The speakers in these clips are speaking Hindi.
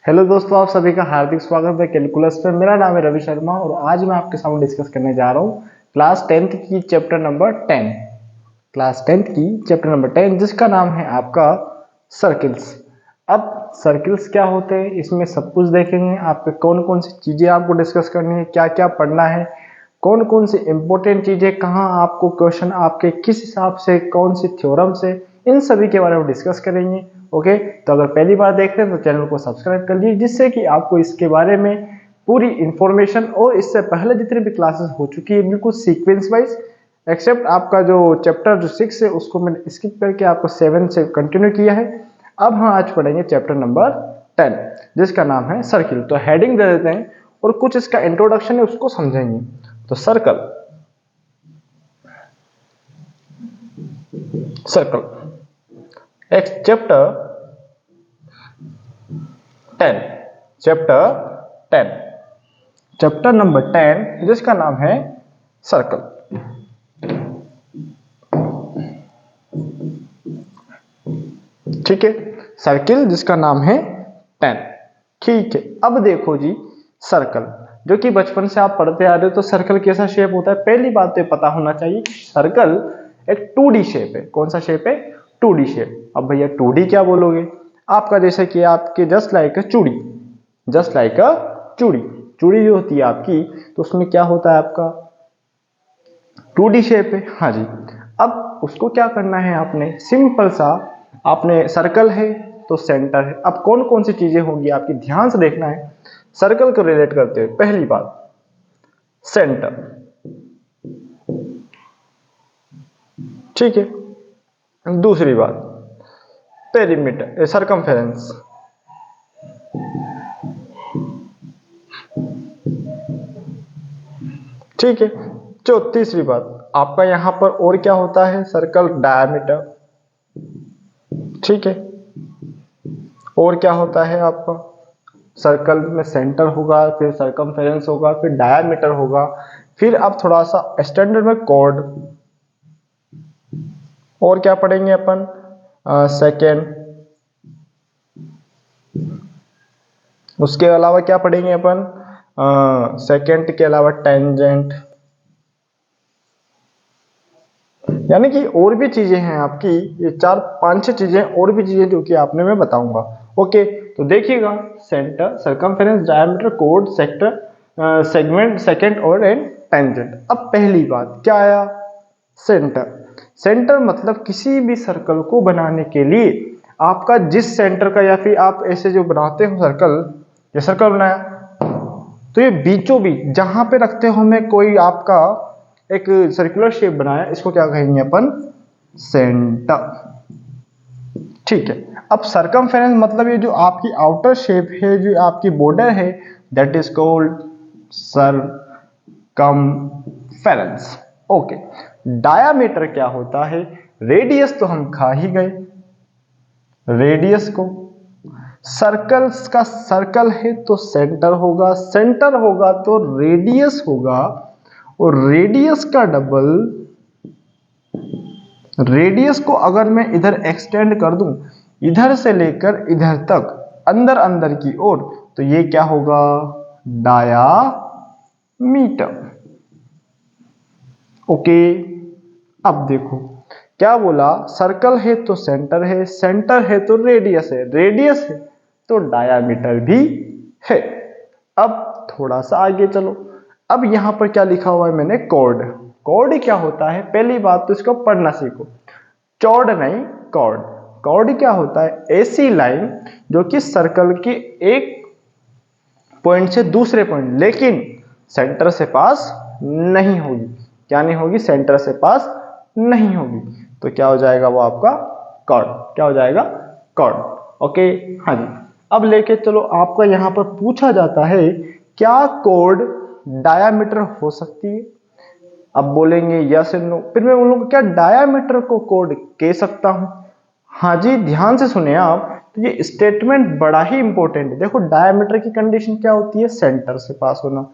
हेलो दोस्तों, आप सभी का हार्दिक स्वागत है कैलकुलस पे। मेरा नाम है रवि शर्मा और आज मैं आपके सामने डिस्कस करने जा रहा हूँ क्लास 10th की चैप्टर नंबर 10। क्लास 10th की चैप्टर नंबर 10 जिसका नाम है आपका सर्किल्स। अब सर्किल्स क्या होते हैं, इसमें सब कुछ देखेंगे। आपके कौन कौन सी चीजें आपको डिस्कस करनी है, क्या क्या पढ़ना है, कौन कौन सी इंपॉर्टेंट चीजें, कहाँ आपको क्वेश्चन आपके किस हिसाब से, कौन सी थ्योरम से, इन सभी के बारे में डिस्कस करेंगे। ओके, तो अगर पहली बार देख रहे हैं तो चैनल को सब्सक्राइब कर लीजिए, जिससे कि आपको इसके बारे में पूरी इंफॉर्मेशन और इससे पहले जितने भी क्लासेस हो चुकी है बिल्कुल सीक्वेंस वाइज, एक्सेप्ट आपका जो चैप्टर जो 6 है उसको मैंने स्किप करके आपको 7 से कंटिन्यू किया है। अब हम आज पढ़ेंगे चैप्टर नंबर 10 जिसका नाम है सर्किल। तो हेडिंग दे देते हैं और कुछ इसका इंट्रोडक्शन है उसको समझेंगे। तो सर्कल एक चैप्टर 10 चैप्टर 10 चैप्टर नंबर 10 जिसका नाम है सर्कल। ठीक है, सर्किल जिसका नाम है 10। ठीक है, अब देखो जी, सर्कल जो कि बचपन से आप पढ़ते आ रहे हो, तो सर्कल कैसा शेप होता है पहली बात तो पता होना चाहिए। सर्कल एक 2D शेप है। कौन सा शेप है? 2D shape. अब भैया 2D क्या बोलोगे? आपका जैसे कि आपके जस्ट लाइक अ चूड़ी, जस्ट लाइक अ चूड़ी। चूड़ी जो होती है आपकी, तो उसमें क्या होता है आपका 2D शेप है। हाँ जी, अब उसको क्या करना है आपने, सिंपल सा, आपने सर्कल है तो सेंटर है। अब कौन कौन सी चीजें होंगी आपकी ध्यान से देखना है सर्कल को रिलेट करते हुए। पहली बात सेंटर, ठीक है। दूसरी बात पेरीमीटर, सरकमफेरेंस। ठीक है। तीसरी बात आपका यहां पर और क्या होता है, सर्कल डायमीटर। ठीक है, और क्या होता है आपका, सर्कल में सेंटर होगा, फिर सरकमफेरेंस होगा, फिर डायमीटर होगा, फिर अब थोड़ा सा स्टैंडर्ड में कॉर्ड। और क्या पढ़ेंगे अपन, सेकेंड। उसके अलावा क्या पढ़ेंगे अपन, सेकेंड के अलावा टेंजेंट। यानी कि और भी चीजें हैं आपकी, ये 4-5-6 चीजें और भी चीजें जो कि आपने मैं बताऊंगा। ओके, तो देखिएगा, centre, circumference, diameter, code, sector, segment, second और एंड टेंजेंट। अब पहली बात क्या आया, सेंटर। सेंटर मतलब किसी भी सर्कल को बनाने के लिए आपका जिस सेंटर का, या फिर आप ऐसे जो बनाते हो सर्कल, ये सर्कल बनाया तो ये बीचों बीच जहां पे रखते हो मैं कोई आपका एक सर्कुलर शेप बनाया, इसको क्या कहेंगे अपन, सेंटर। ठीक है। अब सरकमफेरेंस मतलब ये जो आपकी आउटर शेप है, जो आपकी बॉर्डर है, that is called circumference. Okay, diameter क्या होता है, रेडियस तो हम खा ही गए, रेडियस को। सर्कल्स का सर्कल है तो सेंटर होगा, सेंटर होगा तो रेडियस होगा, और रेडियस का डबल, रेडियस को अगर मैं इधर एक्सटेंड कर दूं, इधर से लेकर इधर तक, अंदर अंदर की ओर, तो ये क्या होगा, डायामीटर। ओके, अब देखो क्या बोला, सर्कल है तो सेंटर है, सेंटर है तो रेडियस है, रेडियस है तो डायामीटर भी है। अब थोड़ा सा आगे चलो, अब यहां पर क्या लिखा हुआ है मैंने, कॉर्ड। कॉर्ड क्या होता है, पहली बात तो इसको पढ़ना सीखो, चौड़ नहीं कॉर्ड। कॉर्ड क्या होता है, ऐसी लाइन जो कि सर्कल के एक पॉइंट से दूसरे पॉइंट, लेकिन सेंटर से पास नहीं होगी। क्या नहीं होगी, सेंटर से पास नहीं होगी, तो क्या हो जाएगा वो आपका कॉर्ड। क्या हो जाएगा, कॉर्ड। ओके, हाँ जी। अब लेके चलो, आपका यहां पर पूछा जाता है क्या कॉर्ड डायामीटर हो सकती है? अब बोलेंगे यस एंड नो, फिर मैं बोलूंगा क्या डायामीटर को कॉर्ड कह सकता हूं? हाँ जी, ध्यान से सुने आप, तो ये स्टेटमेंट बड़ा ही इंपॉर्टेंट है। देखो, डायामीटर की कंडीशन क्या होती है, सेंटर से पास होना।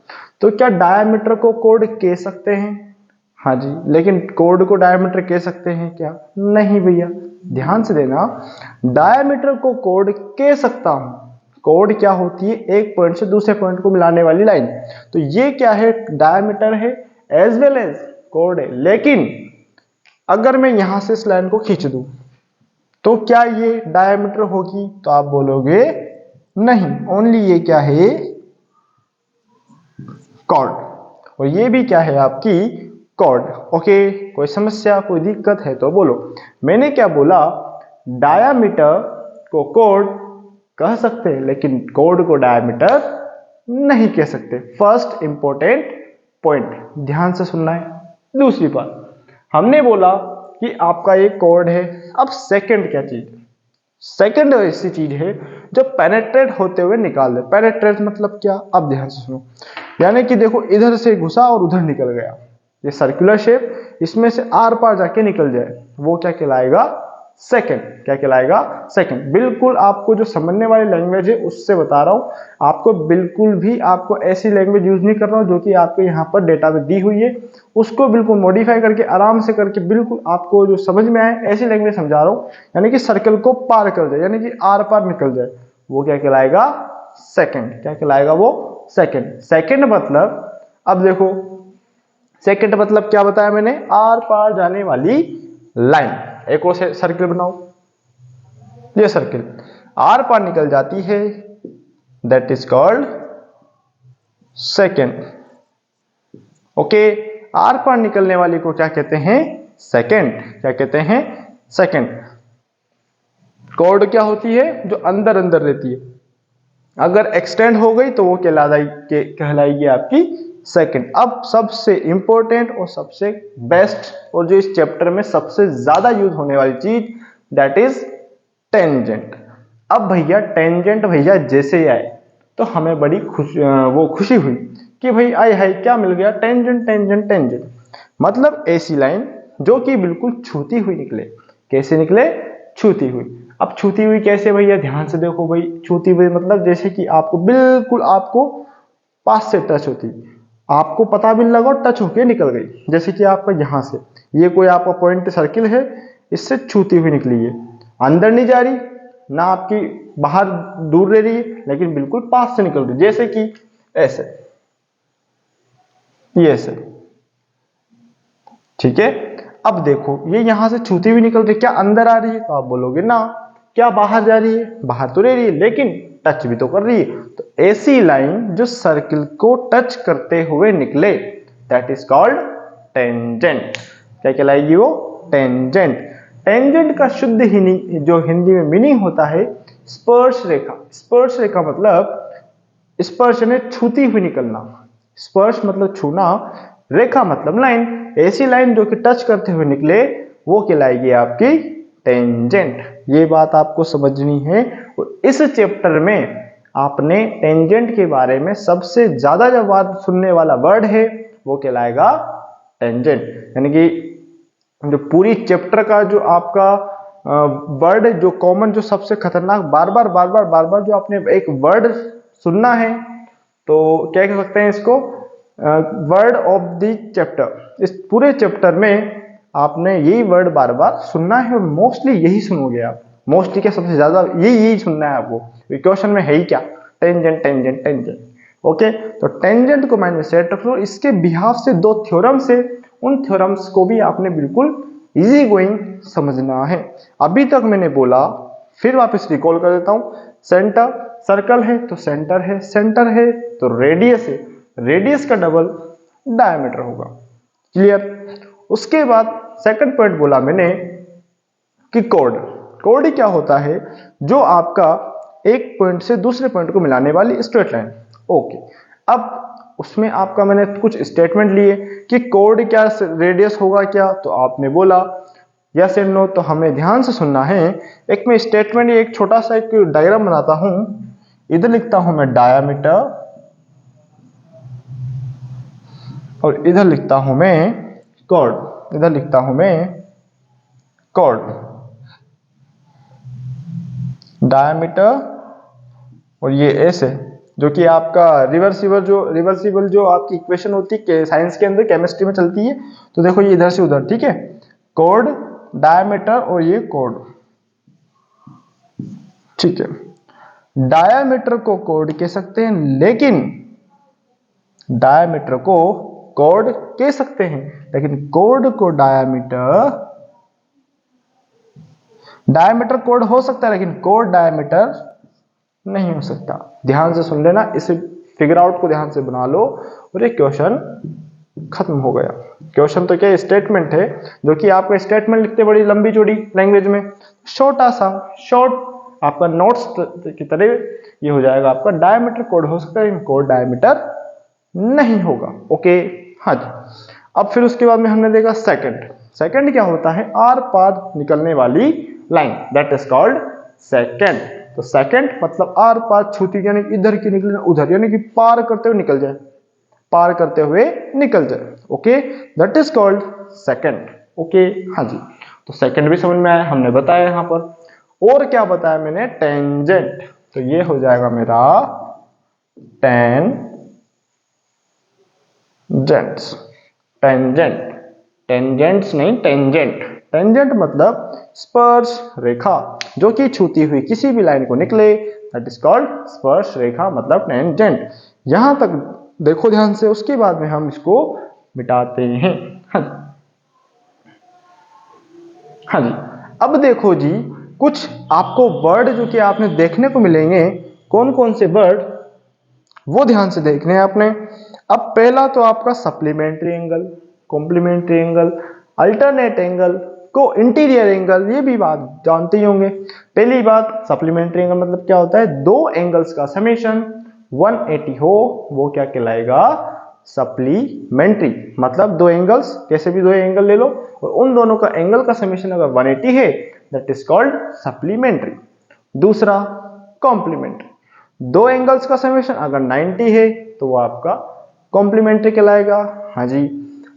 तो क्या डायामीटर को कॉर्ड कह सकते हैं? हाँ जी, लेकिन कॉर्ड को डायामीटर कह सकते हैं क्या? नहीं भैया, ध्यान से देना, डायामीटर को कॉर्ड कह सकता हूं, कॉर्ड क्या होती है? एक पॉइंट से दूसरे पॉइंट को मिलाने वाली लाइन। तो ये क्या है? डायमीटर है एज वेल एज कॉर्ड है। लेकिन अगर मैं यहां से इस लाइन को खींच दूं तो क्या ये डायमीटर होगी? तो आप बोलोगे नहीं, ओनली ये क्या है? कॉर्ड। और ये भी क्या है? आपकी कॉर्ड। ओके, कोई समस्या, कोई दिक्कत है तो बोलो। मैंने क्या बोला? डायामीटर को कॉर्ड कह सकते हैं लेकिन कॉर्ड को डायामीटर नहीं कह सकते। फर्स्ट इंपॉर्टेंट पॉइंट ध्यान से सुनना है। दूसरी बात, हमने बोला कि आपका एक कॉर्ड है। अब सेकंड क्या चीज है? सेकंड ऐसी चीज है जो पेनेट्रेट होते हुए निकाल दे। पेनेट्रेट मतलब क्या? अब ध्यान से सुनो। यानी कि देखो, इधर से घुसा और उधर निकल गया, ये सर्कुलर शेप, इसमें से आर पार जाके निकल जाए, वो क्या कहलाएगा? सेकंड। क्या कहलाएगा? सेकंड। बिल्कुल आपको जो समझने वाली लैंग्वेज है उससे बता रहा हूं। आपको बिल्कुल भी आपको ऐसी लैंग्वेज यूज नहीं कर रहा हूं जो कि आपको यहाँ पर डेटा में दी हुई है। उसको बिल्कुल मॉडिफाई करके आराम से करके बिल्कुल आपको जो समझ में आए ऐसी लैंग्वेज समझा रहा हूं। यानी कि सर्कल को पार कर जाए, यानी कि आर पार निकल जाए, वो क्या कहलाएगा? सेकंड। क्या कहलाएगा वो? सेकंड। सेकंड मतलब, अब देखो, सेकंड मतलब क्या बताया मैंने? आर पार जाने वाली लाइन। एक और सर्किल बनाओ, ये सर्किल आर पार निकल जाती है, that is called second. Okay, आर पार निकलने वाली को क्या कहते हैं? सेकंड। क्या कहते हैं? सेकंड। कॉर्ड क्या होती है? जो अंदर अंदर रहती है, अगर एक्सटेंड हो गई तो वो कहलाएगी आपकी सेकंड। अब सबसे इंपॉर्टेंट और सबसे बेस्ट और जो इस चैप्टर में सबसे ज्यादा यूज होने वाली चीज, दैट इज टेंजेंट। अब भैया टेंजेंट भैया जैसे ही आए तो हमें बड़ी खुशी हुई कि भाई आए हाय क्या मिल गया? टेंजेंट। टेंजेंट टेंजेंट मतलब ऐसी लाइन जो कि बिल्कुल छूती हुई निकले। कैसे निकले? छूती हुई। अब छूती हुई कैसे भैया? ध्यान से देखो भाई, छूती हुई मतलब जैसे कि आपको बिल्कुल आपको पास से टच होती, आपको पता भी नहीं लगा और टच होके निकल गई। जैसे कि आपका यहां से ये कोई आपका पॉइंट सर्किल है, इससे छूती हुई निकली है, अंदर नहीं जा रही ना, आपकी बाहर दूर रह रही है, लेकिन बिल्कुल पास से निकल रही। जैसे कि ऐसे, ये ऐसे, ठीक है। अब देखो ये यहां से छूती हुई निकल रही, क्या अंदर आ रही है? तो आप बोलोगे ना। क्या बाहर जा रही है? बाहर तो रह रही है लेकिन टच भी तो कर रही है। तो ऐसी लाइन जो सर्किल को टच करते हुए निकले, दैट इज कॉल्ड टेंजेंट। क्या कहलाएगी वो? टेंजेंट। टेंजेंट का शुद्ध जो हिंदी में मीनिंग होता है, स्पर्श रेखा। स्पर्श रेखा मतलब स्पर्श ने छूती हुई निकलना। स्पर्श मतलब छूना, रेखा मतलब लाइन। ऐसी लाइन जो कि टच करते हुए निकले वो कहलाएगी आपकी टेंजेंट। ये बात आपको समझनी है। और इस चैप्टर में आपने टेंजेंट के बारे में सबसे ज्यादा जो बात सुनने वाला वर्ड है वो कहलाएगा टेंजेंट। यानी कि जो पूरी चैप्टर का जो आपका वर्ड जो कॉमन जो सबसे खतरनाक बार बार जो आपने एक वर्ड सुनना है, तो क्या कह सकते हैं इसको? Word of the chapter. इस पूरे चैप्टर में आपने यही वर्ड बार बार सुनना है और मोस्टली यही सुनोगे आप। मोस्टली क्या, सबसे ज्यादा यही सुनना है आपको। क्वेश्चन में है ही क्या? Tangent tangent tangent. ओके, तो टेंजेंट को माइंड में सेट रखो। इसके बिहाफ से दो थ्योरम्स है, उन थ्योरम्स को भी आपने बिल्कुल इजी गोइंग समझना है। अभी तक मैंने बोला, फिर वापस रिकॉल कर देता हूं। सेंटर, सर्कल है तो सेंटर है, सेंटर है तो रेडियस है, रेडियस का डबल डायमीटर होगा। क्लियर? उसके बाद सेकंड पॉइंट बोला मैंने कि कॉर्ड। कॉर्ड क्या होता है? जो आपका एक पॉइंट से दूसरे पॉइंट को मिलाने वाली स्ट्रेट लाइन। ओके, अब उसमें आपका मैंने कुछ स्टेटमेंट लिए कि कॉर्ड क्या रेडियस होगा क्या, तो आपने बोला यस एंड नो। तो हमें ध्यान से सुनना है। एक मैं स्टेटमेंट, एक छोटा सा एक डायग्राम बनाता हूं। इधर लिखता हूं मैं डायामीटर और इधर लिखता हूं मैं कॉर्ड। इधर लिखता हूं मैं कॉर्ड, डायामीटर और ये एस है, जो कि आपका रिवर्सिबल जो आपकी इक्वेशन होती है साइंस के अंदर, केमिस्ट्री में चलती है। तो देखो ये इधर से उधर, ठीक है। कॉर्ड, डायमीटर और ये कॉर्ड, ठीक है। डायामीटर को कोड कह सकते हैं, लेकिन डायामीटर को कोड कह सकते हैं, लेकिन कोड को डायामीटर कोड हो सकता है, लेकिन कोड डायामीटर नहीं हो सकता। ध्यान से सुन लेना, इस फिगर आउट को ध्यान से बना लो और ये क्वेश्चन खत्म हो गया। क्वेश्चन तो क्या स्टेटमेंट है, जो कि आपका स्टेटमेंट लिखते बड़ी लंबी चौड़ी लैंग्वेज में, छोटा सा शॉर्ट आपका नोट्स की तरह ये हो जाएगा। आपका डायमीटर कोड हो सकता है, लेकिन कोड डायमीटर नहीं होगा। ओके, हाँ जी। अब फिर उसके बाद में हमने देखा सेकंड क्या होता है, आर पार निकलने वाली line, that is called second. तो सेकंड मतलब आर पार छूती, यानी इधर की निकले उधर, यानी कि पार करते हुए निकल जाए, पार करते हुए निकल जाए। Okay, that is called second. Okay, हाँ जी। तो सेकंड भी समझ में आया, हमने बताया यहां पर। और क्या बताया मैंने, टेंजेंट। तो ये हो जाएगा मेरा टेंजेंट्स नहीं, टेंजेंट मतलब स्पर्श रेखा, जो कि छूती हुई किसी भी लाइन को निकले, दैट इज कॉल्ड स्पर्श रेखा, मतलब टेंजेंट। यहां तक देखो ध्यान से, उसके बाद में हम इसको मिटाते हैं। हाँ जी। अब देखो जी, कुछ आपको वर्ड जो कि आपने देखने को मिलेंगे, कौन कौन से वर्ड, वो ध्यान से देखने हैं आपने। अब पहला तो आपका supplementary angle, complementary angle, alternate angle, को इंटीरियर एंगल, ये भी बात जानते ही होंगे। पहली बात, सप्लीमेंट्री एंगल मतलब क्या होता है, दो एंगल्स का समेशन 180 हो, वो क्या कहलाएगा, सप्लीमेंट्री। मतलब दो एंगल्स, कैसे भी दो एंगल ले लो और उन दोनों का एंगल का समेशन अगर 180 है, दैट इज कॉल्ड सप्लीमेंट्री। दूसरा कॉम्प्लीमेंट्री, दो एंगल्स का समेशन अगर 90 है तो वो आपका कॉम्प्लीमेंट्री कहलाएगा। हाँ जी।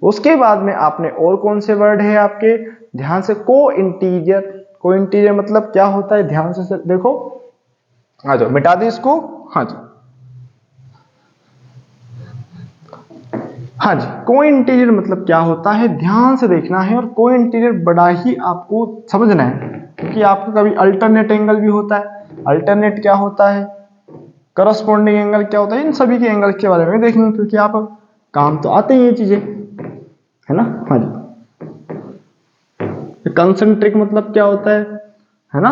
उसके बाद में आपने और कौन से वर्ड है आपके ध्यान से, को इंटीरियर मतलब क्या होता है, ध्यान से देखो। आ जाओ, मिटा दी इसको। हाँ जी, हाँ जी। को इंटीरियर मतलब क्या होता है, ध्यान से देखना है, और को इंटीरियर बड़ा ही आपको समझना है, क्योंकि आपको कभी अल्टरनेट एंगल भी होता है। अल्टरनेट क्या होता है, करस्पॉन्डिंग एंगल क्या होता है, इन सभी के एंगल के बारे में देखेंगे, क्योंकि आप काम तो आते ही ये चीजें, है ना। हाँ जी। कंसंट्रिक मतलब क्या होता है ना।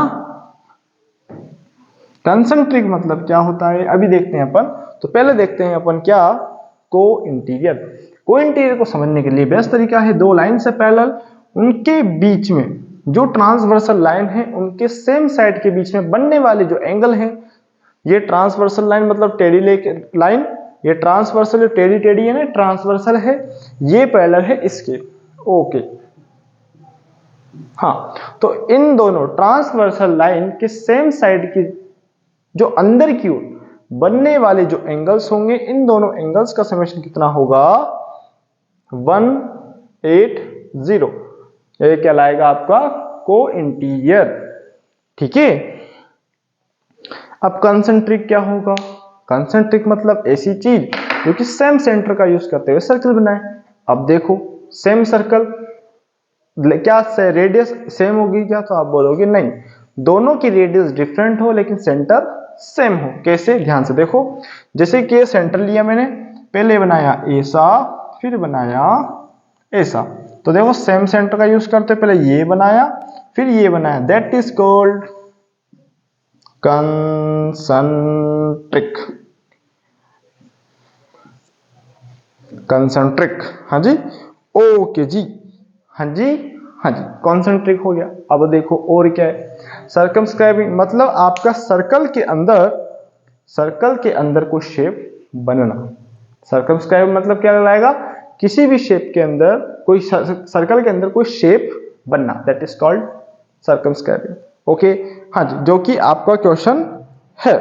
कंसंट्रिक मतलब क्या होता है, अभी देखते हैं अपन। तो पहले देखते हैं अपन क्या, को इंटीरियर को समझने के लिए बेस्ट तरीका है, दो लाइन से पैरेलल, उनके बीच में जो ट्रांसवर्सल लाइन है, उनके सेम साइड के बीच में बनने वाले जो एंगल है, ये ट्रांसवर्सल लाइन मतलब टेढ़ी लाइन, ये ट्रांसवर्सल टेढ़ी है ना, ट्रांसवर्सल है, ये पैरेलल है इसके। ओके, हाँ। तो इन दोनों ट्रांसवर्सल लाइन के सेम साइड की जो अंदर की ओर बनने वाले जो एंगल्स होंगे, इन दोनों एंगल्स का समेशन कितना होगा, 180। ये कहलाएगा आपका को इंटीरियर। ठीक है। अब कंसंट्रिक क्या होगा, कंसंट्रिक मतलब ऐसी चीज जो कि सेम सेंटर का यूज करते हुए सर्कल बनाए। अब देखो, सेम सर्कल क्या से रेडियस सेम होगी क्या, तो आप बोलोगे नहीं, दोनों की रेडियस डिफरेंट हो लेकिन सेंटर सेम हो। कैसे, ध्यान से देखो। जैसे कि सेंटर लिया मैंने, पहले बनाया ऐसा, फिर बनाया ऐसा, तो देखो सेम सेंटर का यूज करते, पहले ये बनाया फिर ये बनाया, दैट इज कॉल्ड कंसंट्रिक। हाँ जी, ओके जी, हाँ जी, हाँ जी, कॉन्सेंट्रिक हो गया। अब देखो और क्या है, सर्कमस्क्राइबिंग मतलब आपका सर्कल के अंदर कोई शेप बनना। सर्कमस्क्राइब मतलब क्या लाएगा, किसी भी शेप के अंदर, कोई सर्कल के अंदर कोई शेप बनना, that is called circumscribing. Okay, हाँ जी, जो कि आपका क्वेश्चन है।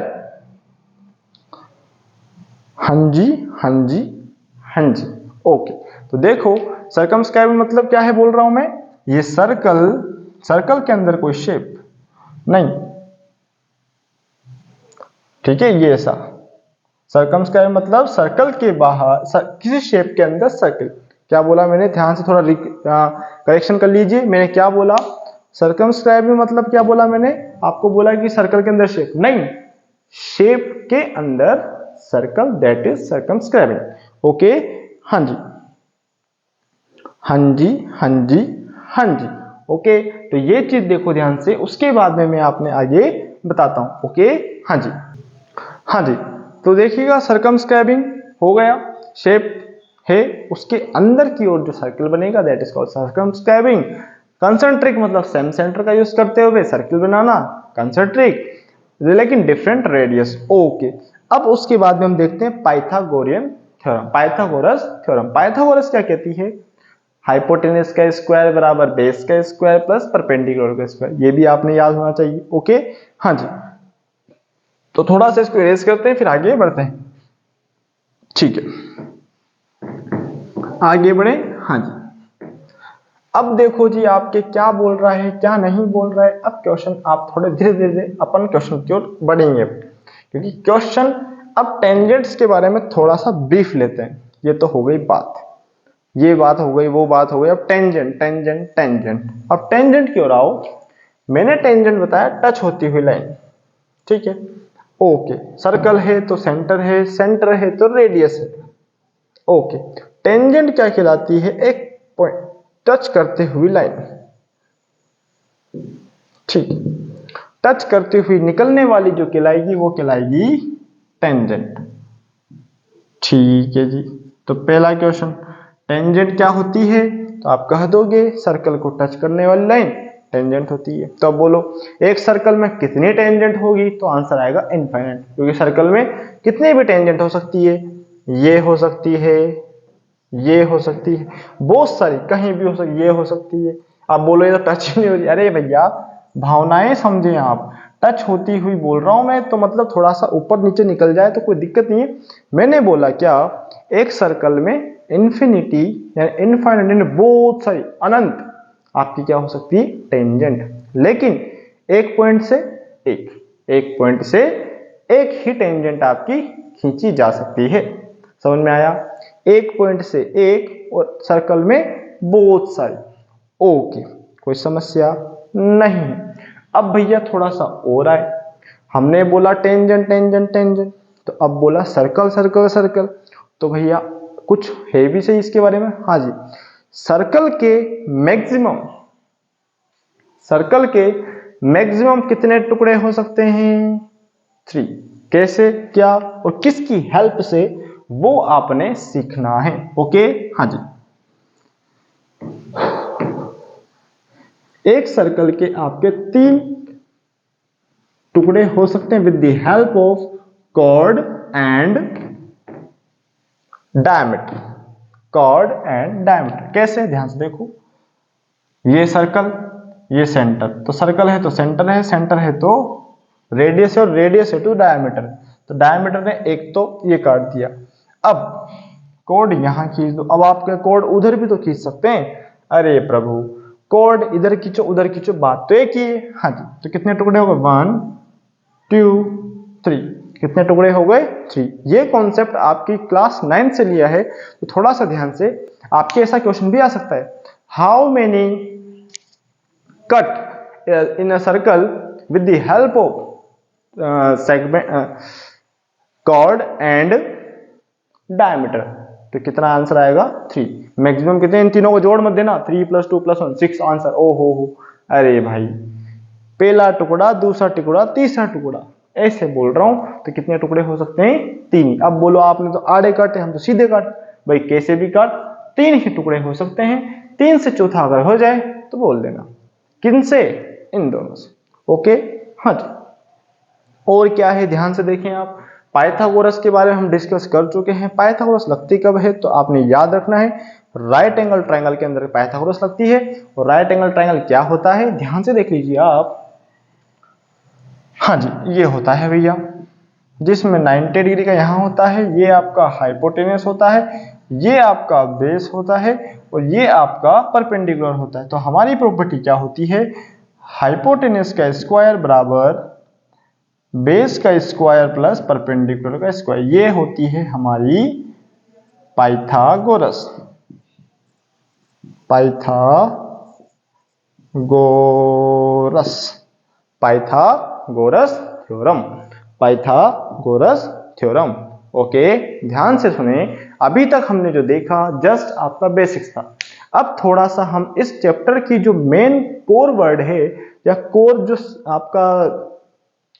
हाँ जी, हाँ जी, हाँ जी। ओके, तो देखो सर्कमस्क्राइबिंग मतलब क्या है बोल रहा हूं मैं, ये सर्कल के अंदर कोई शेप नहीं। ठीक है, ये ऐसा सर्कमस्क्राइब मतलब सर्कल के बाहर किसी शेप के अंदर सर्कल। क्या बोला मैंने, ध्यान से थोड़ा करेक्शन कर लीजिए, मैंने क्या बोला, सर्कमस्क्राइब मतलब क्या बोला मैंने आपको, बोला कि सर्कल के अंदर शेप नहीं, शेप के अंदर circle, that is circumscribing. Okay, हाँ जी, हाँ जी, हाँ जी, हाँ जी। ओके, तो ये चीज देखो ध्यान से, उसके बाद में मैं आपने आगे बताता हूं। ओके, हाँ जी, हाँ जी। तो देखिएगा सर्कमस्क्राइबिंग हो गया, शेप है, उसके अंदर की ओर जो सर्कल बनेगा that is called circumscribing. Concentric मतलब सेम सेंटर का यूज करते हुए सर्कल बनाना, कंसंट्रिक, लेकिन डिफरेंट रेडियस। ओके, अब उसके बाद में हम देखते हैं Pythagorean theorem, Pythagoras theorem. Pythagoras क्या कहती है? हाइपोटेनस का स्क्वायर बराबर बेस का स्क्वायर प्लस परपेंडिकुलर का स्क्वायर। ये भी आपने याद होना चाहिए। ओके, हाँ जी। तो थोड़ा सा इसको इरेज करते हैं फिर आगे बढ़ते हैं। ठीक है, आगे बढ़े। हाँ जी, अब देखो जी आपके क्या बोल रहा है क्या नहीं बोल रहा है। अब क्वेश्चन आप थोड़े धीरे धीरे अपन क्वेश्चन की ओर बढ़ेंगे, क्योंकि क्वेश्चन अब टेंजेंट्स के बारे में थोड़ा सा ब्रीफ लेते हैं। ये तो हो गई बात, ये बात हो गई, वो बात हो गई। अब टेंजेंट टेंजेंट टेंजेंट, अब टेंजेंट की ओर आओ। मैंने टेंजेंट बताया टच होती हुई लाइन, ठीक है। ओके, सर्कल है तो सेंटर है, सेंटर है तो रेडियस है। ओके, टेंजेंट क्या कहलाती है? एक पॉइंट टच करते हुई लाइन, ठीक। टच करती हुई निकलने वाली जो कहलाएगी वो कहलाएगी टेंजेंट। ठीक है जी, तो पहला क्वेश्चन, टेंजेंट क्या होती है? तो आप कह दोगे सर्कल को टच करने वाली लाइन टेंजेंट होती है। तो अब बोलो एक सर्कल में कितनी टेंजेंट होगी? तो आंसर आएगा इनफाइनाइट, क्योंकि सर्कल में कितनी भी टेंजेंट हो सकती है। ये हो सकती है, ये हो सकती है, बहुत सारी, कहीं भी हो सकती, ये हो सकती है। आप बोलो ये तो टच ही नहीं होती। अरे भैया भावनाएं समझे आप, टच होती हुई बोल रहा हूं मैं, तो मतलब थोड़ा सा ऊपर नीचे निकल जाए तो कोई दिक्कत नहीं है। मैंने बोला क्या, एक सर्कल में इन्फिनिटी यानी इनफाइनाइट बहुत सारी, अनंत आपकी क्या हो सकती है? टेंजेंट। लेकिन एक पॉइंट से एक, एक पॉइंट से एक ही टेंजेंट आपकी खींची जा सकती है। समझ में आया? एक पॉइंट से एक और सर्कल में बहुत सारी। ओके, कोई समस्या नहीं है। अब भैया थोड़ा सा और आए, हमने बोला टेंजेंट टेंजेंट टेंजेंट, तो अब बोला सर्कल सर्कल सर्कल। तो भैया कुछ है भी सही इसके बारे में। हाँ जी, सर्कल के मैक्सिमम, सर्कल के मैक्सिमम कितने टुकड़े हो सकते हैं? 3। कैसे, क्या और किसकी हेल्प से, वो आपने सीखना है। ओके, हाँ जी। एक सर्कल के आपके 3 टुकड़े हो सकते हैं with the help of chord and diameter. Chord and diameter कैसे? ध्यान से देखो, ये सर्कल, ये सेंटर, तो सर्कल है तो सेंटर है, सेंटर है तो रेडियस है, और रेडियस है तो डायमीटर। तो डायमीटर ने एक तो ये काट दिया। अब कोड यहां खींच दो। अब आपके कोड उधर भी तो खींच सकते हैं। अरे प्रभु, कोड इधर खींचो उधर खींचो, बात तो एक ही है। हाँ जी, तो कितने टुकड़े हो गए? 1 2 3। कितने टुकड़े हो गए? 3। ये कॉन्सेप्ट आपकी क्लास 9 से लिया है, तो थोड़ा सा ध्यान से, आपके ऐसा क्वेश्चन भी आ सकता है, how many cut in a circle with the help of segment chord and diameter. तो कितना आंसर आएगा? 3। मैक्सिमम कितने? इन तीनों को जोड़ मत देना, 3 + 2 + 1 6 आंसर। ओ हो, अरे भाई, पहला टुकड़ा, दूसरा टुकड़ा, तीसरा टुकड़ा, ऐसे बोल रहा हूं। तो कितने टुकड़े हो सकते हैं? 3। अब बोलो आपने तो आड़े काटे, हम तो सीधे काट। भाई कैसे भी काट, 3 ही टुकड़े हो सकते हैं। 3 से चौथा अगर हो जाए तो बोल देना। किन से? इन दोनों से। ओके, हाँ जी। और क्या है ध्यान से देखें आप, पाइथागोरस के बारे में हम डिस्कस कर चुके हैं। पाइथागोरस लगती कब है? तो आपने याद रखना है, राइट एंगल ट्रायंगल के अंदर पाइथागोरस लगती है। और राइट एंगल ट्रायंगल क्या होता है? ध्यान से देख लीजिए आप। हाँ जी, ये होता है भैया, जिसमें 90 डिग्री का यहां होता है, ये आपका हाइपोटेनस होता है, ये आपका बेस होता है, और ये आपका परपेंडिकुलर होता है। तो हमारी प्रॉपर्टी क्या होती है? हाइपोटेनस का स्क्वायर बराबर बेस का स्क्वायर प्लस परपेंडिकुलर का स्क्वायर। ये होती है हमारी Pythagoras, Pythagoras, Pythagoras theorem. Pythagoras theorem. Okay, ध्यान से सुने, अभी तक हमने जो देखा जस्ट आपका बेसिक्स था। अब थोड़ा सा हम इस चैप्टर की जो मेन कोर वर्ड है या कोर जो आपका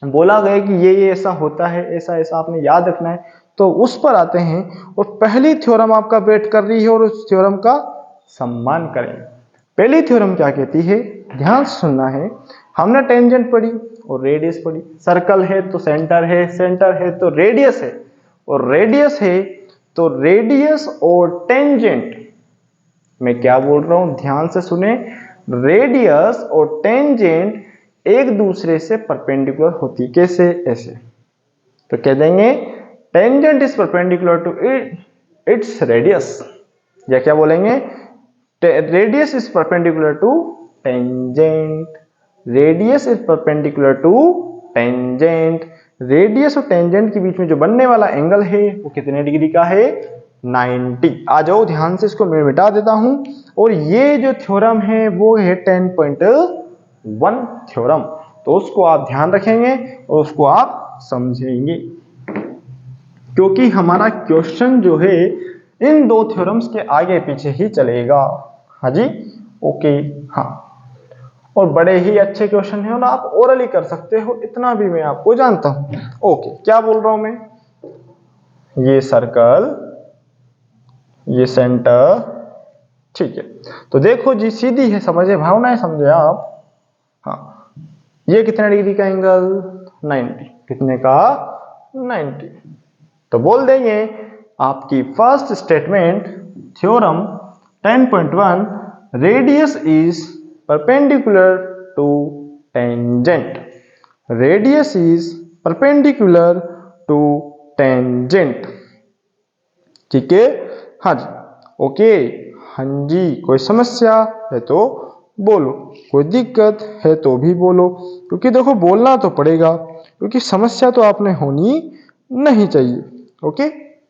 बोला गया कि ये ऐसा होता है, ऐसा ऐसा आपने याद रखना है, तो उस पर आते हैं। और पहली थ्योरम आपका वेट कर रही है और उस थ्योरम का सम्मान करें। पहली थ्योरम क्या कहती है, ध्यान से सुनना है। हमने टेंजेंट पढ़ी और रेडियस पढ़ी। सर्कल है तो सेंटर है, सेंटर है तो रेडियस है, और रेडियस है तो रेडियस और टेंजेंट, मैं क्या बोल रहा हूं ध्यान से सुने, रेडियस और टेंजेंट एक दूसरे से परपेंडिकुलर होती। कैसे? ऐसे। तो कह देंगे tangent is perpendicular to its radius, या क्या बोलेंगे, radius is perpendicular to tangent, radius is perpendicular to tangent. Radius और टेंजेंट के बीच में जो बनने वाला एंगल है वो कितने डिग्री का है? 90। आ जाओ, ध्यान से इसको मैं मिटा देता हूं। और ये जो थ्योरम है वो है 10.1 थ्योरम, तो उसको आप ध्यान रखेंगे और उसको आप समझेंगे, क्योंकि हमारा क्वेश्चन जो है इन दो थ्योरम्स के आगे पीछे ही चलेगा। हाँ जी, ओके, हाँ। और बड़े ही अच्छे क्वेश्चन है और आप ओरली कर सकते हो, इतना भी मैं आपको जानता हूं। ओके, क्या बोल रहा हूं मैं, ये सर्कल, ये सेंटर, ठीक है। तो देखो जी, सीधी है, समझे, भावनाएं समझे आप। हाँ, ये कितने डिग्री का एंगल? 90। कितने का? 90। तो बोल देंगे आपकी first statement theorem 10.1, radius is perpendicular to tangent, radius is perpendicular to tangent. ठीक है, हाँ जी, ओके, हाँ जी। कोई समस्या है तो बोलो, कोई दिक्कत है तो भी बोलो, क्योंकि देखो बोलना तो पड़ेगा, क्योंकि समस्या तो आपने होनी नहीं चाहिए। ओके,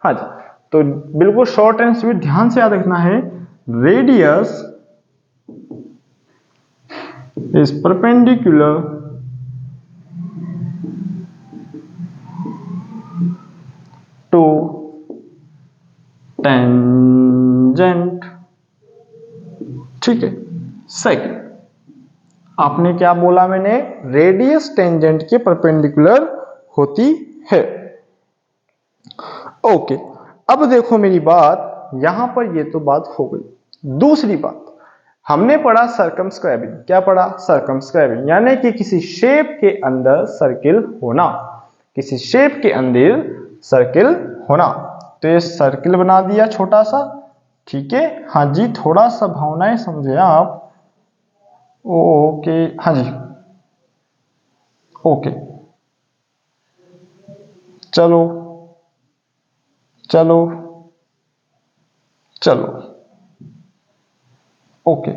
हाँ जी। तो बिल्कुल शॉर्ट एंड स्वीट ध्यान से याद रखना है, radius is perpendicular to tangent. ठीक है, सेकंड आपने क्या बोला, मैंने रेडियस टेंजेंट के परपेंडिकुलर होती है। ओके, अब देखो मेरी बात, यहां पर ये तो बात हो गई। दूसरी बात, हमने पढ़ा सर्कमस्क्राइबिंग। क्या पढ़ा? सर्कमस्क्राइबिंग, यानी कि किसी शेप के अंदर सर्किल होना, किसी शेप के अंदर सर्किल होना। तो ये सर्किल बना दिया छोटा सा, ठीक है, हाँ जी। थोड़ा सा भावनाएं समझे आप। ओके, हाँ जी, ओके, चलो चलो चलो, ओके।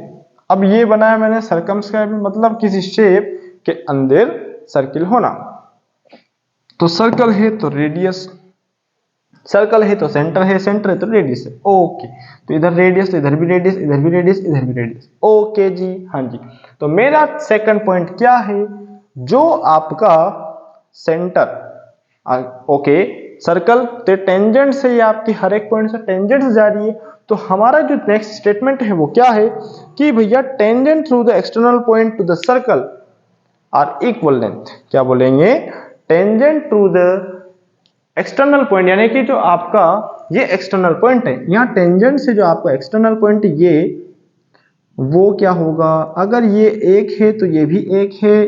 अब ये बनाया मैंने सर्कमस्क्राइबिंग, मतलब किसी शेप के अंदर सर्किल होना। तो सर्कल है तो रेडियस, सर्कल है तो सेंटर है, सेंटर है तो रेडियस है। ओके, तो इधर रेडियस तो इधर भी रेडियस, इधर भी रेडियस, इधर भी रेडियस। ओके जी, हाँ जी। तो मेरा सेकंड पॉइंट क्या है, जो आपका सेंटर, ओके, सर्कल तो टेंजेंट से ही आपकी हर एक पॉइंट से टेंजेंट जा रही है। तो हमारा जो नेक्स्ट स्टेटमेंट है वो क्या है कि भैया tangent through the external point to the circle are equal length. क्या बोलेंगे? Tangent to the external point, यानी कि जो आपका ये एक्सटर्नल पॉइंट है, यहाँ टेंजेंट से जो आपका एक्सटर्नल पॉइंट ये, वो क्या होगा, अगर ये एक है तो ये भी एक है,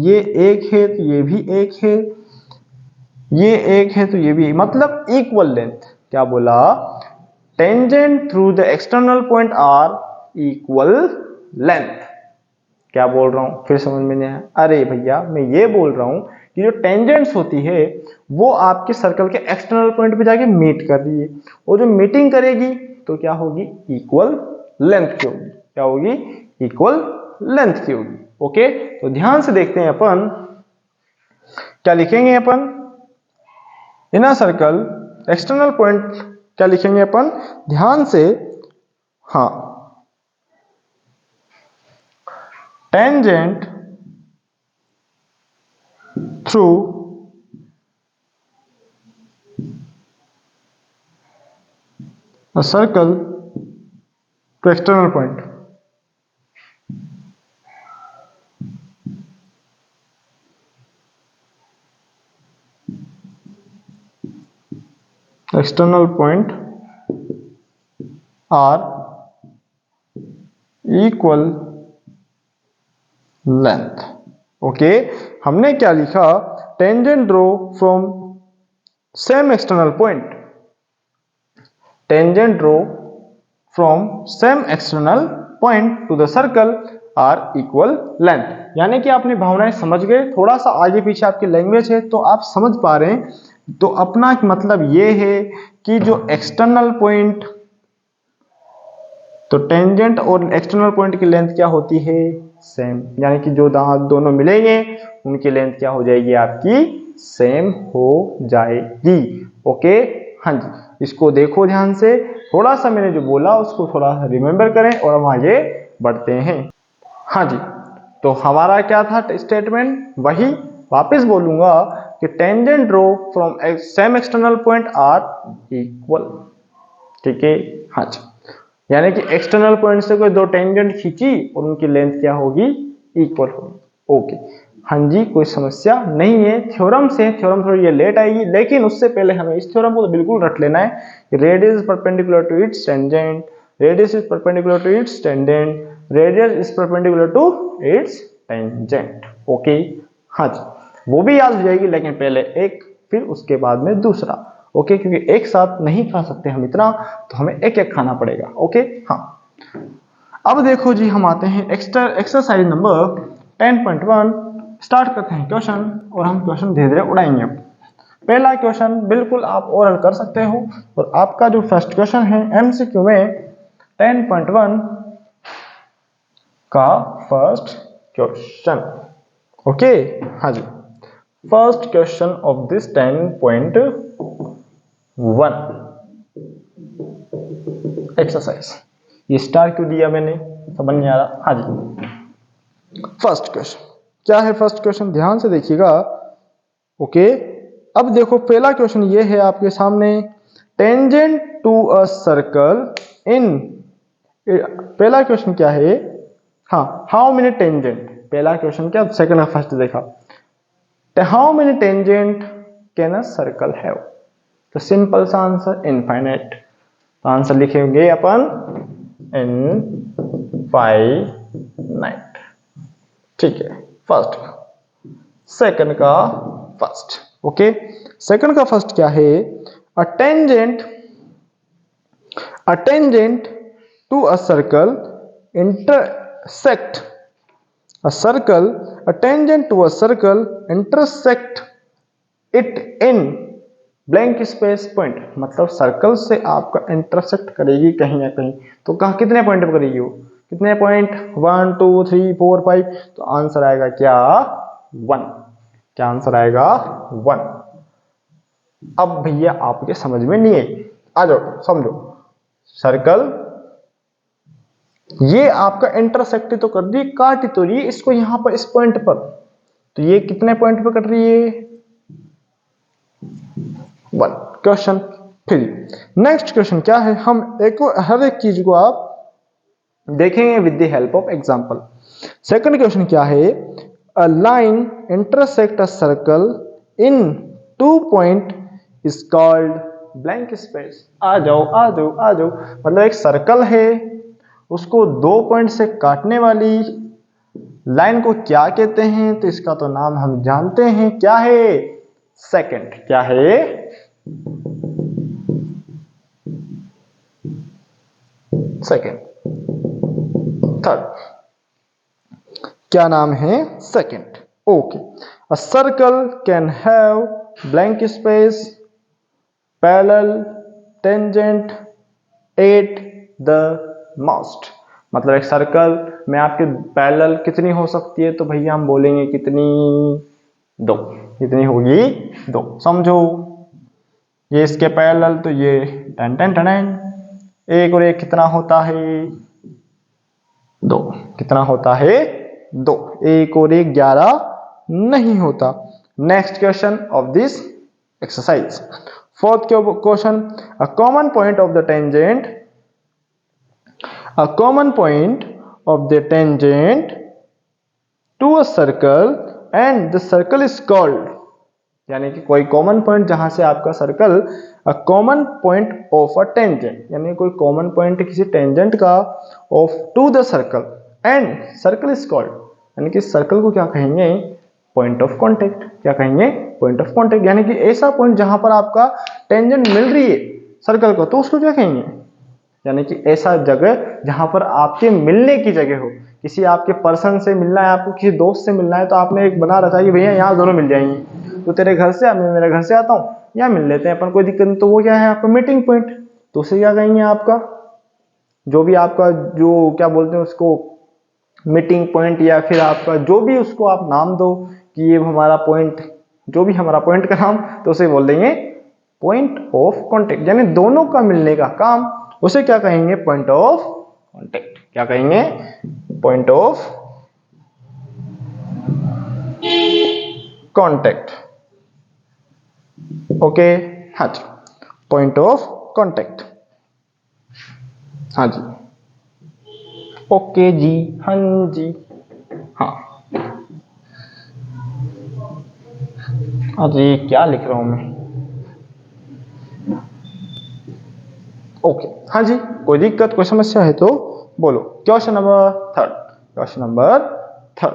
ये एक है तो ये भी एक है, ये एक है तो ये भी, मतलब इक्वल लेंथ। क्या बोला? Tangent through the external point are equal length. क्या बोल रहा हूं, फिर समझ में नहीं आया? अरे भैया, मैं ये बोल रहा हूं कि जो टेंजेंट्स होती है वो आपके सर्कल के एक्सटर्नल पॉइंट पे जाके मीट कर रही है, और जो मीटिंग करेगी तो क्या होगी? इक्वल लेंथ की होगी। क्या होगी? इक्वल लेंथ की होगी। ओके, तो ध्यान से देखते हैं अपन क्या लिखेंगे। अपन इन अ सर्कल एक्सटर्नल पॉइंट क्या लिखेंगे अपन, ध्यान से, हाँ, tangent through a circle to external point. External point are equal length. Okay, हमने क्या लिखा? Tangent draw from same external point. Tangent draw from same external point to the circle are equal length. यानी कि आपने भावनाएं समझ गए. थोड़ा सा आगे पीछे आपकी लैंग्वेज है तो आप समझ पा रहे हैं. तो अपना मतलब ये है कि जो एक्सटर्नल पॉइंट, तो टेंजेंट और एक्सटर्नल पॉइंट की लेंथ क्या होती है? सेम. यानी कि जो दोनों मिलेंगे उनकी लेंथ क्या हो जाएगी? आपकी सेम हो जाएगी. ओके, हाँ जी, इसको देखो ध्यान से. थोड़ा सा मैंने जो बोला उसको थोड़ा सा रिमेंबर करें और हम आगे बढ़ते हैं. हाँ जी, तो हमारा क्या था स्टेटमेंट? वही वापस बोलूंगा कि tangent draw from same external point are equal. ठीक है, हाँ जी. यानी कि एक्सटर्नल पॉइंट से कोई दो टेंजेंट खींची और उनकी लेंथ क्या होगी? इक्वल होगी. ओके, हाँ जी, कोई समस्या नहीं है. थ्योरम से, थ्योरम थोड़ी ये लेट आएगी, लेकिन उससे पहले हमें इस थ्योरम को तो बिल्कुल रट लेना है. Radius perpendicular to its tangent, radius is perpendicular to its tangent, radius is perpendicular to its tangent. Okay, हाँ जी, वो भी याद हो जाएगी, लेकिन पहले एक फिर उसके बाद में दूसरा. ओके, क्योंकि एक साथ नहीं खा सकते हम इतना, तो हमें एक एक खाना पड़ेगा. ओके, हाँ. अब देखो जी, हम आते हैं एक्सरसाइज नंबर 10.1. स्टार्ट करते हैं क्वेश्चन और हम क्वेश्चन धीरे धीरे उड़ाएंगे. पहला क्वेश्चन बिल्कुल आप ओरल कर सकते हो और आपका जो फर्स्ट क्वेश्चन है एमसीक्यू में 10.1 का फर्स्ट क्वेश्चन. ओके, हाँ जी, first question of this 10.1 exercise. ये स्टार क्यों दिया मैंने, समझ नहीं आ रहा. हाँ जी, फर्स्ट क्वेश्चन क्या है? फर्स्ट क्वेश्चन ध्यान से देखिएगा. ओके, अब देखो पहला क्वेश्चन ये है आपके सामने. Tangent to a circle in, पहला क्वेश्चन क्या है? हाँ, हाउ मेनी टेंजेंट. पहला क्वेश्चन क्या, सेकंड फर्स्ट देखा. How many tangent can a circle have? तो सिंपल सा आंसर इनफाइनाइट. तो आंसर लिखेंगे अपन इनफाइनाइट. ठीक है, फर्स्ट. सेकंड का फर्स्ट. ओके, सेकंड का फर्स्ट क्या है? A tangent to a circle intersect a circle, a tangent to a circle intersect it in blank space point. मतलब सर्कल से आपका इंटरसेक्ट करेगी कहीं ना कहीं. तो कहाँ कितने पॉइंट पर करेगी वो? कितने पॉइंट? 1 2 3 4 5. तो आंसर आएगा क्या? 1. क्या आंसर आएगा? 1. अब भैया आपके समझ में नहीं है, आ जाओ समझो. सर्कल ये आपका इंटरसेक्ट तो कर रही, काट तो रही इसको यहां पर इस पॉइंट पर. तो ये कितने पॉइंट पर कट रही है? 1. क्वेश्चन 3. नेक्स्ट क्वेश्चन क्या है? हम हर एक चीज को आप देखेंगे with the help of example. Second question क्या है? A line intersect a circle in 2 point is called blank space. आ जाओ आ जाओ आ जाओ. मतलब एक सर्कल है, उसको 2 पॉइंट से काटने वाली लाइन को क्या कहते हैं? तो इसका तो नाम हम जानते हैं, क्या है? सेकंड. क्या है? सेकंड. थर्ड क्या नाम है? Second. Okay, a circle can have blank space, parallel, tangent, at the most. मतलब एक सर्कल में आपके पैरेलल कितनी हो सकती है? तो भैया हम बोलेंगे कितनी? 2. कितनी होगी? 2. समझो, ये इसके पैरेलल तो ये 10 10 10. एक और एक कितना होता है? 2. कितना होता है? 2. एक और एक 11 नहीं होता. Next question of this exercise. Fourth question, a common point of the tangent, a common point of the tangent to a circle and the circle is called, यानी कि कोई कॉमन पॉइंट जहां से आपका circle, a common point of a tangent, यानी कोई कॉमन पॉइंट किसी टेंजेंट का of to the circle and circle is called, यानी कि सर्कल को क्या कहेंगे, पॉइंट ऑफ कांटेक्ट। क्या कहेंगे, पॉइंट ऑफ कांटेक्ट, यानी कि ऐसा पॉइंट जहां पर आपका टेंजेंट मिल रही है सर्कल को, तो उसको क्या कहेंगे, यानी कि ऐसा जगह जहां पर आपके मिलने की जगह हो, किसी आपके पर्सन से मिलना है, आपको किसी दोस्त से मिलना है, तो आपने एक बना रखा है कि भैया यहाँ दोनों मिल जाएंगे, तो तेरे घर से मैं मेरे घर से आता हूँ, यहाँ मिल लेते हैं अपन, कोई दिक्कत नहीं। तो वो क्या है आपका मीटिंग पॉइंट, तो उसे क्या कहेंगे, आपका जो भी आपका जो क्या बोलते हैं उसको मीटिंग पॉइंट, या फिर आपका जो भी उसको आप नाम दो कि ये हमारा पॉइंट, जो भी हमारा पॉइंट का नाम, तो उसे बोल देंगे पॉइंट ऑफ कांटेक्ट, यानी दोनों का मिलने का काम, उसे क्या कहेंगे, पॉइंट ऑफ कांटेक्ट। क्या कहेंगे, पॉइंट ऑफ कांटेक्ट। ओके, हाँ जी, पॉइंट ऑफ कांटेक्ट, हाँ जी, ओके जी, हाँ जी, हाँ। अरे क्या लिख रहा हूं मैं, ओके, हाँ जी, कोई दिक्कत कोई समस्या है तो बोलो। Question number third, question number third,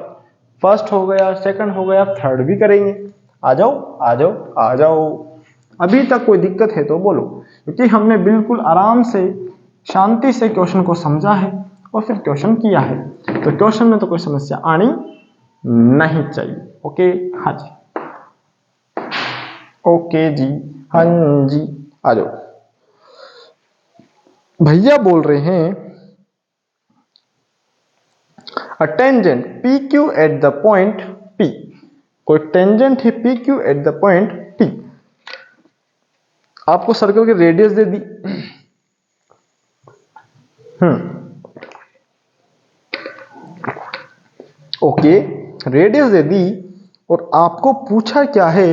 first हो गया, सेकंड हो गया, थर्ड भी करेंगे। आ जाओ आ जाओ आ जाओ, अभी तक कोई दिक्कत है तो बोलो, क्योंकि हमने बिल्कुल आराम से शांति से क्वेश्चन को समझा है और फिर क्वेश्चन किया है, तो क्वेश्चन में तो कोई समस्या आनी नहीं चाहिए। ओके, हाँ जी, ओके जी, हाँ जी, आ जाओ। भैया बोल रहे हैं a tangent PQ at the point P, कोई टेंजेंट है PQ at the point P, आपको सर्कल की रेडियस दे दी, ओके, रेडियस दे दी और आपको पूछा क्या है,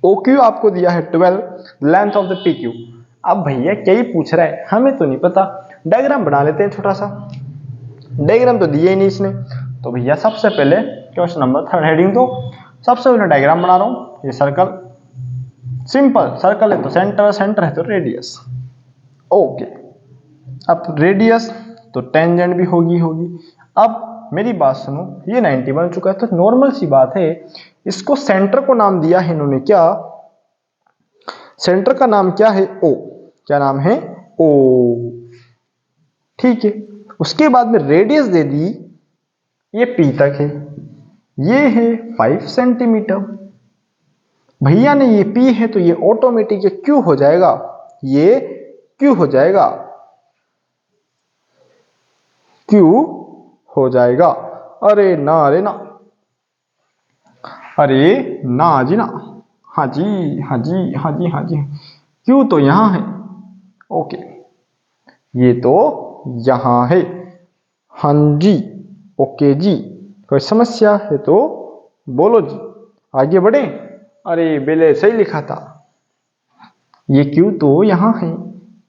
OQ आपको दिया है 12, लेंथ ऑफ द PQ। अब भैया क्या ही पूछ रहा है, हमें तो नहीं पता, डायग्राम बना लेते हैं छोटा सा, डायग्राम तो दिया ही नहीं इसने, तो भैया सबसे पहले क्वेश्चन नंबर थर्ड हेडिंग, तो सबसे पहले डायग्राम बना रहा हूं, ये सर्कल, सिंपल सर्कल है तो सेंटर, सेंटर है तो रेडियस, ओके। अब रेडियस तो टेंजेंट भी होगी होगी। अब मेरी बात सुनो, ये 90 बन चुका है, तो नॉर्मल सी बात है, इसको सेंटर को नाम दिया है इन्होंने, क्या, सेंटर का नाम क्या है, ओ, क्या नाम है, ओ, ठीक है। उसके बाद में रेडियस दे दी, ये पी तक है, ये है 5 सेंटीमीटर, भैया ने ये पी है तो ये ऑटोमेटिक ये क्यू हो जाएगा, ये क्यू हो जाएगा, क्यू हो जाएगा। अरे ना, अरे ना, अरे ना जी ना, हाँ जी, हाँ जी, हाँ जी, हाँ जी, क्यू तो यहां है, ओके, ये तो यहां है, हाँ जी, ओके जी, कोई समस्या है तो बोलो जी, आगे बढ़े। अरे बेले सही लिखा था, ये क्यू तो यहां है,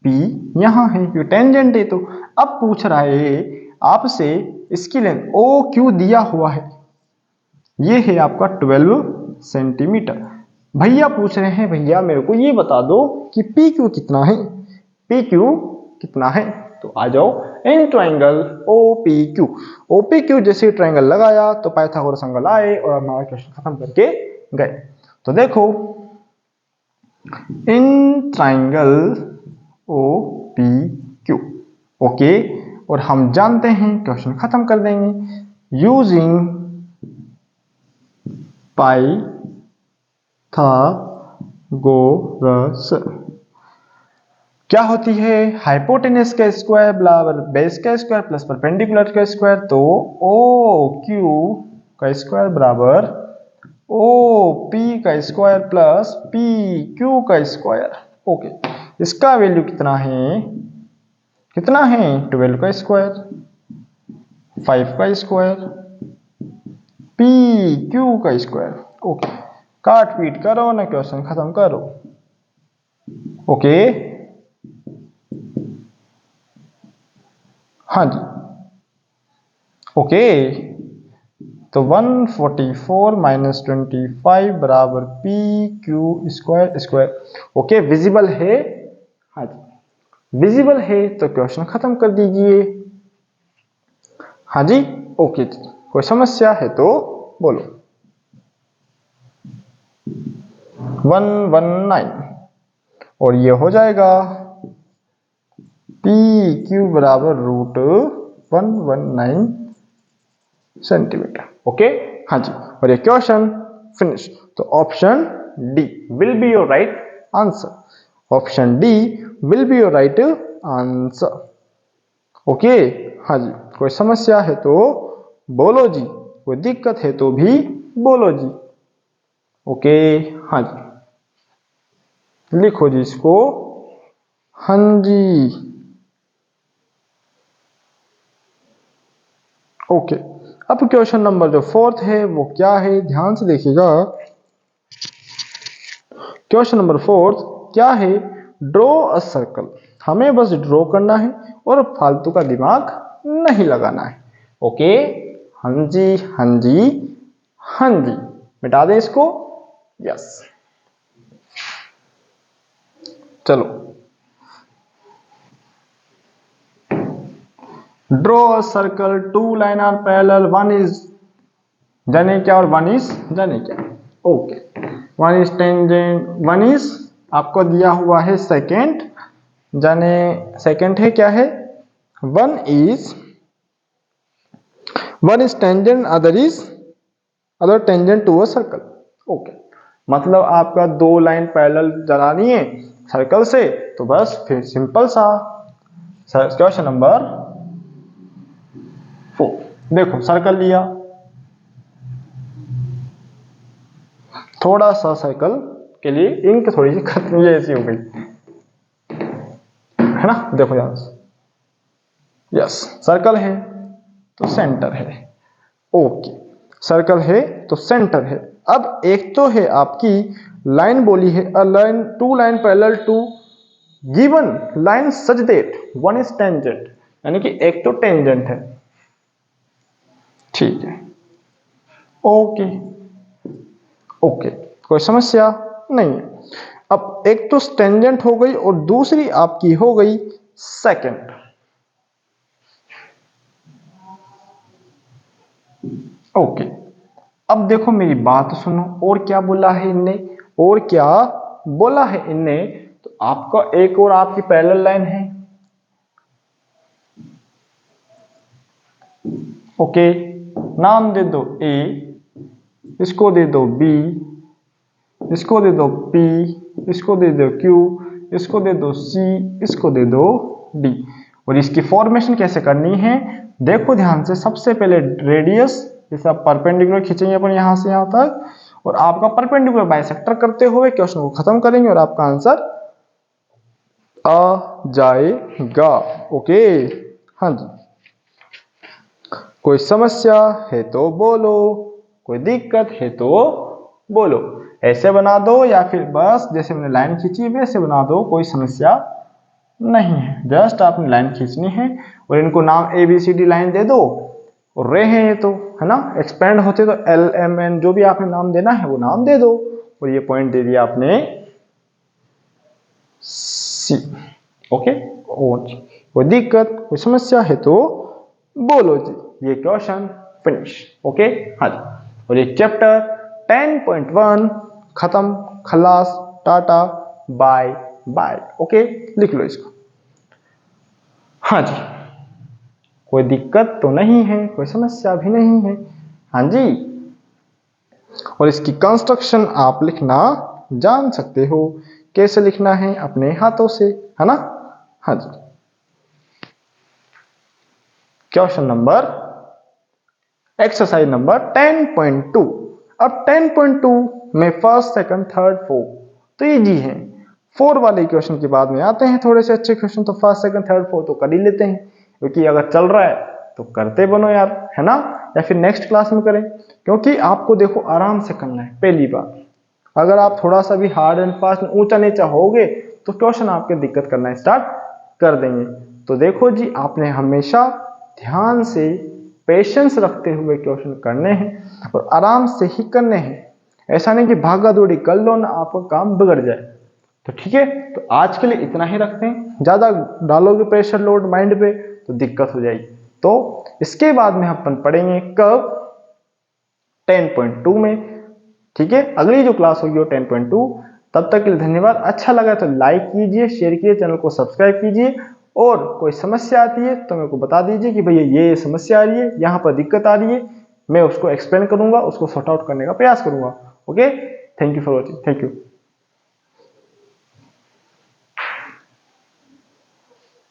पी यहां है, क्यू टेंजेंट है, तो अब पूछ रहा है आपसे इसकी लेंथ, ओ क्यू दिया हुआ है, ये है आपका 12 सेंटीमीटर। भैया पूछ रहे हैं, भैया मेरे को ये बता दो कि पी क्यू कितना है, पी क्यू कितना है, तो आ जाओ, in triangle O P Q, O P Q जैसे ट्राइंगल लगाया तो पाइथागोरस एंगल आए और हमारा क्वेश्चन खत्म करके गए। तो देखो, in triangle O P Q, okay, और हम जानते हैं, क्वेश्चन खत्म कर देंगे, यूजिंग पाइथागोरस, क्या होती है, हाइपोटेनस का स्क्वायर बराबर बेस का स्क्वायर प्लस परपेंडिकुलर का स्क्वायर, तो ओ क्यू का स्क्वायर बराबर ओ पी का स्क्वायर प्लस पी क्यू का स्क्वायर, ओके। इसका वैल्यू कितना है, कितना है, 12 का स्क्वायर, 5 का स्क्वायर, पी क्यू का स्क्वायर, ओके। काट पीट करो ना, क्वेश्चन खत्म करो। ओके, हाँ जी, ओके। तो 144 माइनस 25 बराबर P Q square square. Okay, visible है? हाँ जी, विजिबल है तो क्वेश्चन खत्म कर दीजिए। हाँ जी, ओके जी, कोई समस्या है तो बोलो। 119 और ये हो जाएगा पी क्यू बराबर रूट 119 सेंटीमीटर। ओके, हाँ जी, और ये क्वेश्चन फिनिश। तो option D will be your right answer. Option D will be your right answer. Okay, हाँ जी, कोई समस्या है तो बोलो जी, कोई दिक्कत है तो भी बोलो जी। ओके, हाँ जी, लिखो जी इसको। हाँ जी, ओके। अब क्वेश्चन नंबर जो 4 है वो क्या है, ध्यान से देखिएगा। क्वेश्चन नंबर 4 क्या है, ड्रॉ अ सर्कल। हमें बस ड्रॉ करना है और फालतू का दिमाग नहीं लगाना है। ओके, हाँ जी, हाँ जी, हाँ जी, मिटा दें इसको। यस, चलो। Draw a circle, two line are parallel, one is जाने क्या और वन इज जाने क्या। Okay, one is tangent, one is आपको दिया हुआ है सेकेंड, जाने सेकेंड है क्या है, one is tangent, other tangent to a circle. Okay, मतलब आपका दो लाइन पैरेलल चलानी है सर्कल से, तो बस फिर सिंपल सा क्वेश्चन नंबर 4। देखो सर्कल लिया, थोड़ा सा सर्कल के लिए इंक थोड़ी सी खत्म ऐसी हो गई है ना। देखो ध्यान से, यस, सर्कल है तो सेंटर है। ओके, सर्कल है तो सेंटर है। अब एक तो है आपकी लाइन बोली है, a line, two line parallel to given line such that one is tangent, यानी कि एक तो टेंजेंट है, ठीक है। ओके, ओके, कोई समस्या नहीं है। अब एक तो टेंजेंट हो गई और दूसरी आपकी हो गई सेकंड। ओके, अब देखो मेरी बात सुनो, और क्या बोला है इनने, और क्या बोला है इनने। तो आपका एक और आपकी पैरेलल लाइन है। ओके, नाम दे दो ए, इसको दे दो बी, इसको दे दो पी, इसको दे दो क्यू, इसको दे दो सी, इसको दे दो डी। और इसकी फॉर्मेशन कैसे करनी है, देखो ध्यान से। सबसे पहले रेडियस, जैसे आप परपेंडिकुलर खींचेंगे अपन यहां से यहां तक, और आपका परपेंडिकुलर बाइसेक्टर करते हुए क्वेश्चन को खत्म करेंगे और आपका आंसर आ जाएगा। ओके, हाँ जी, कोई समस्या है तो बोलो, कोई दिक्कत है तो बोलो। ऐसे बना दो या फिर बस जैसे मैंने लाइन खींची वैसे बना दो, कोई समस्या नहीं है। जस्ट आपने लाइन खींचनी है और इनको नाम ABCD लाइन दे दो, और रहे हैं ये तो, है ना, एक्सपेंड होते तो LMN जो भी आपने नाम देना है वो नाम दे दो। और ये पॉइंट दे दिया आपने C। ओके, और कोई दिक्कत कोई समस्या है तो बोलो जी। ये क्वेश्चन फिनिश। ओके, हाँ जी, और ये चैप्टर 10.1 खत्म, खलास, टाटा, बाय बाय। ओके, लिख लो इसको। हाँ जी, कोई दिक्कत तो नहीं है, कोई समस्या भी नहीं है। हाँ जी, और इसकी कंस्ट्रक्शन आप लिखना जान सकते हो, कैसे लिखना है अपने हाथों से, है ना। हाँ जी, क्वेश्चन नंबर, एक्सरसाइज नंबर 10.2। अब 10.2 में फर्स्ट सेकंड थर्ड फोर्थ तो इजी है। 4 वाले क्वेश्चन के बाद में आते हैं थोड़े से अच्छे क्वेश्चन, तो फर्स्ट सेकंड थर्ड फोर्थ तो कर ही लेते हैं, क्योंकि अगर चल रहा है तो करते बनो यार, है ना, या फिर नेक्स्ट क्लास में करें, क्योंकि आपको देखो आराम से करना है। पहली बात, अगर आप थोड़ा सा भी हार्ड एंड फास्ट ऊंचा नीचा होगे तो क्वेश्चन आपके दिक्कत करना स्टार्ट कर देंगे। तो देखो जी, आपने हमेशा ध्यान से पेशेंस रखते हुए क्वेश्चन करने हैं और आराम से ही करने हैं। ऐसा नहीं कि भागा दौड़ी कर लो ना आपका काम बिगड़ जाए। तो ठीक है, तो आज के लिए इतना ही रखते हैं। ज्यादा डालोगे प्रेशर लोड माइंड पे तो दिक्कत हो जाएगी। तो इसके बाद में अपन पढ़ेंगे कब 10.2 में। ठीक है, अगली जो क्लास होगी वो 10.2। तब तक के लिए धन्यवाद। अच्छा लगा तो लाइक कीजिए, शेयर कीजिए, चैनल को सब्सक्राइब कीजिए और कोई समस्या आती है तो मेरे को बता दीजिए कि भैया ये समस्या आ रही है, यहाँ पर दिक्कत आ रही है, मैं उसको एक्सप्लेन करूंगा, उसको सॉर्ट आउट करने का प्रयास करूंगा। Okay, thank you for watching. Thank you.